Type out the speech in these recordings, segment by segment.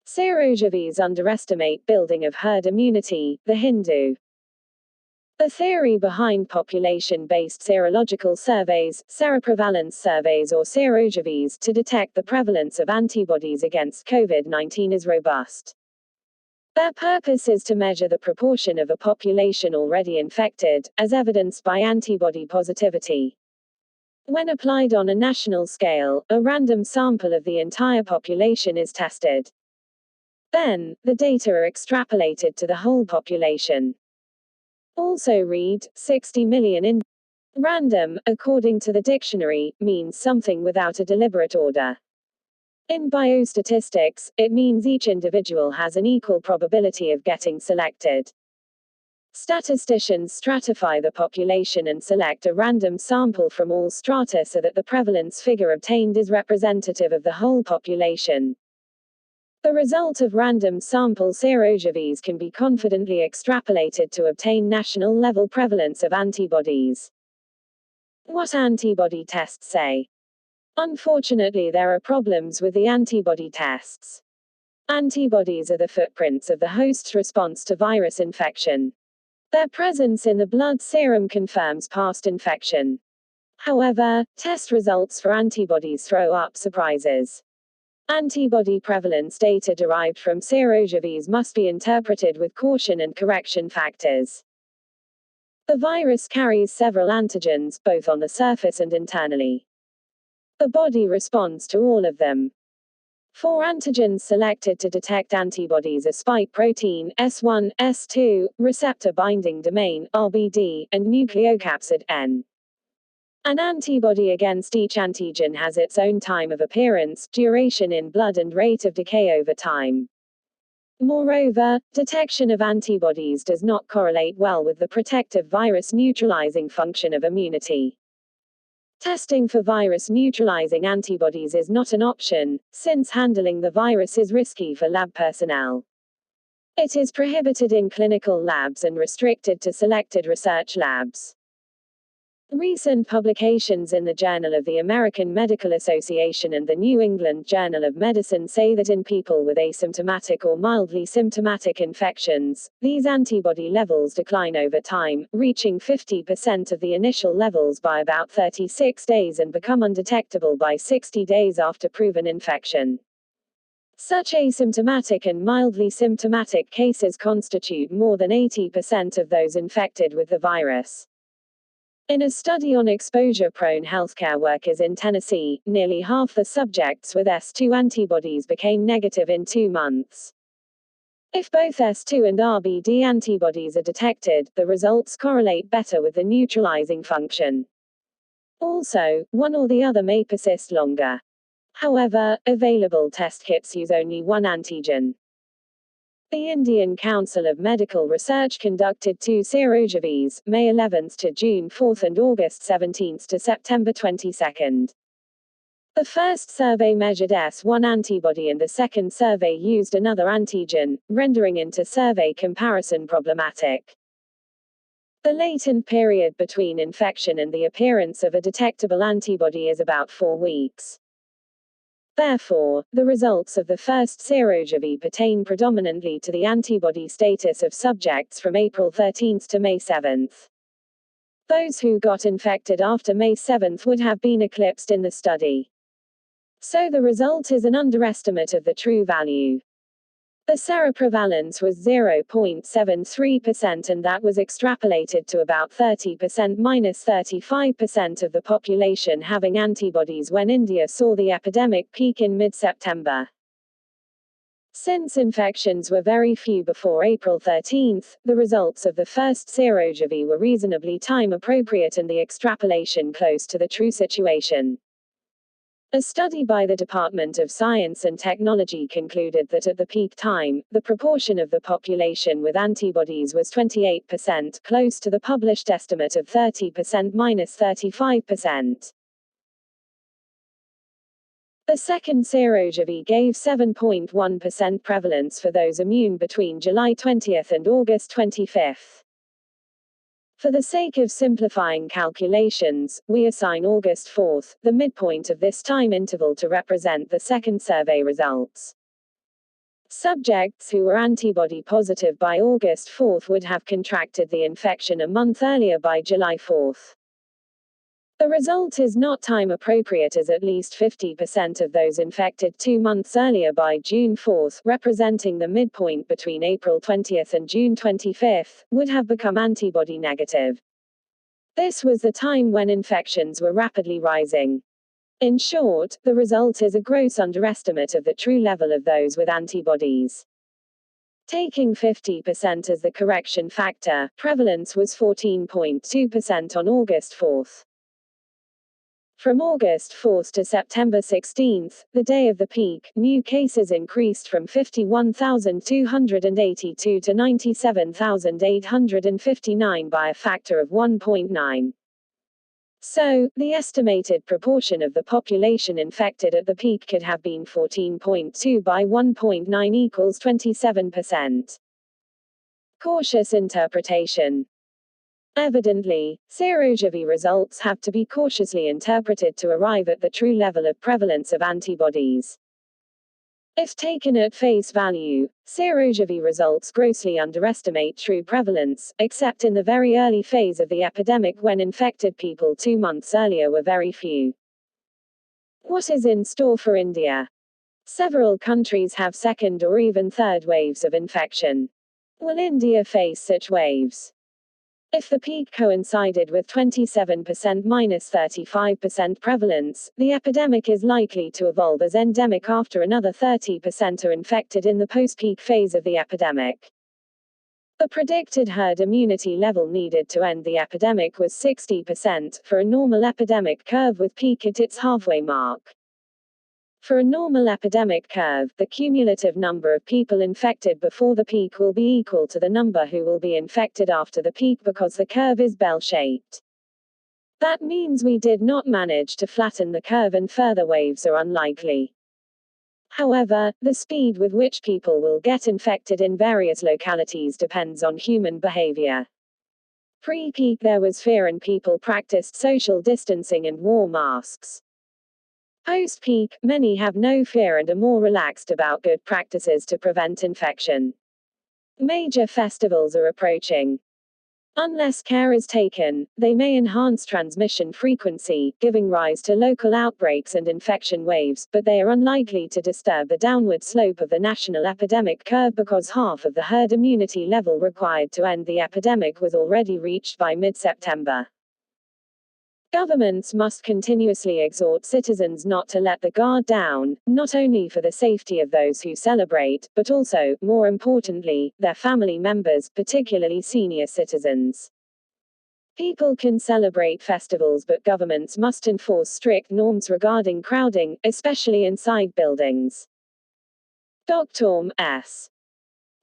Serosurveys underestimate building of herd immunity, The Hindu. The theory behind population-based serological surveys, seroprevalence surveys or serosurveys to detect the prevalence of antibodies against COVID-19 is robust. Their purpose is to measure the proportion of a population already infected, as evidenced by antibody positivity. When applied on a national scale, a random sample of the entire population is tested. Then, the data are extrapolated to the whole population. Also read, 60 million in. Random, according to the dictionary, means something without a deliberate order. In biostatistics, it means each individual has an equal probability of getting selected. Statisticians stratify the population and select a random sample from all strata so that the prevalence figure obtained is representative of the whole population. The result of random sample serosurveys can be confidently extrapolated to obtain national-level prevalence of antibodies. What antibody tests say? Unfortunately, there are problems with the antibody tests. Antibodies are the footprints of the host's response to virus infection. Their presence in the blood serum confirms past infection. However, test results for antibodies throw up surprises. Antibody prevalence data derived from serosurveys must be interpreted with caution and correction factors. The virus carries several antigens, both on the surface and internally. The body responds to all of them. 4 antigens selected to detect antibodies are spike protein, S1, S2, receptor binding domain, RBD, and nucleocapsid, N. An antibody against each antigen has its own time of appearance, duration in blood and rate of decay over time. Moreover, detection of antibodies does not correlate well with the protective virus neutralizing function of immunity. Testing for virus-neutralizing antibodies is not an option, since handling the virus is risky for lab personnel. It is prohibited in clinical labs and restricted to selected research labs. Recent publications in the Journal of the American Medical Association and the New England Journal of Medicine say that in people with asymptomatic or mildly symptomatic infections, these antibody levels decline over time, reaching 50% of the initial levels by about 36 days and become undetectable by 60 days after proven infection. Such asymptomatic and mildly symptomatic cases constitute more than 80% of those infected with the virus. In a study on exposure-prone healthcare workers in Tennessee, nearly half the subjects with S2 antibodies became negative in 2 months. If both S2 and RBD antibodies are detected, the results correlate better with the neutralizing function. Also, one or the other may persist longer. However, available test kits use only one antigen. The Indian Council of Medical Research conducted 2 serosurveys, May 11 to June 4 and August 17 to September 22. The first survey measured S1 antibody and the second survey used another antigen, rendering inter-survey comparison problematic. The latent period between infection and the appearance of a detectable antibody is about 4 weeks. Therefore, the results of the first serosurvey pertain predominantly to the antibody status of subjects from April 13 to May 7. Those who got infected after May 7 would have been eclipsed in the study. So the result is an underestimate of the true value. The seroprevalence was 0.73% and that was extrapolated to about 30%-35% of the population having antibodies when India saw the epidemic peak in mid-September. Since infections were very few before April 13, the results of the first serosurvey were reasonably time-appropriate and the extrapolation close to the true situation. A study by the Department of Science and Technology concluded that at the peak time, the proportion of the population with antibodies was 28%, close to the published estimate of 30%-35%. The second serosurvey gave 7.1% prevalence for those immune between July 20 and August 25. For the sake of simplifying calculations, we assign August 4, the midpoint of this time interval, to represent the second survey results. Subjects who were antibody positive by August 4 would have contracted the infection a month earlier by July 4. The result is not time appropriate, as at least 50% of those infected 2 months earlier by June 4, representing the midpoint between April 20 and June 25, would have become antibody negative. This was the time when infections were rapidly rising. In short, the result is a gross underestimate of the true level of those with antibodies. Taking 50% as the correction factor, prevalence was 14.2% on August 4. From August 4 to September 16, the day of the peak, new cases increased from 51,282 to 97,859 by a factor of 1.9. So, the estimated proportion of the population infected at the peak could have been 14.2 by 1.9 equals 27%. Cautious interpretation. Evidently, Serosurvey results have to be cautiously interpreted to arrive at the true level of prevalence of antibodies. If taken at face value, Serosurvey results grossly underestimate true prevalence, except in the very early phase of the epidemic when infected people 2 months earlier were very few. What is in store for India? Several countries have second or even third waves of infection. Will India face such waves? If the peak coincided with 27%-35% prevalence, the epidemic is likely to evolve as endemic after another 30% are infected in the post-peak phase of the epidemic. The predicted herd immunity level needed to end the epidemic was 60% for a normal epidemic curve with peak at its halfway mark. For a normal epidemic curve, the cumulative number of people infected before the peak will be equal to the number who will be infected after the peak because the curve is bell-shaped. That means we did not manage to flatten the curve and further waves are unlikely. However, the speed with which people will get infected in various localities depends on human behavior. Pre-peak there was fear and people practiced social distancing and wore masks. Post-peak, many have no fear and are more relaxed about good practices to prevent infection. Major festivals are approaching. Unless care is taken, they may enhance transmission frequency, giving rise to local outbreaks and infection waves, but they are unlikely to disturb the downward slope of the national epidemic curve because half of the herd immunity level required to end the epidemic was already reached by mid-September. Governments must continuously exhort citizens not to let the guard down, not only for the safety of those who celebrate, but also, more importantly, their family members, particularly senior citizens. People can celebrate festivals, but governments must enforce strict norms regarding crowding, especially inside buildings. Dr. S.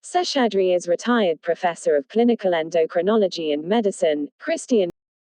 Seshadri is retired professor of clinical endocrinology and medicine, Christian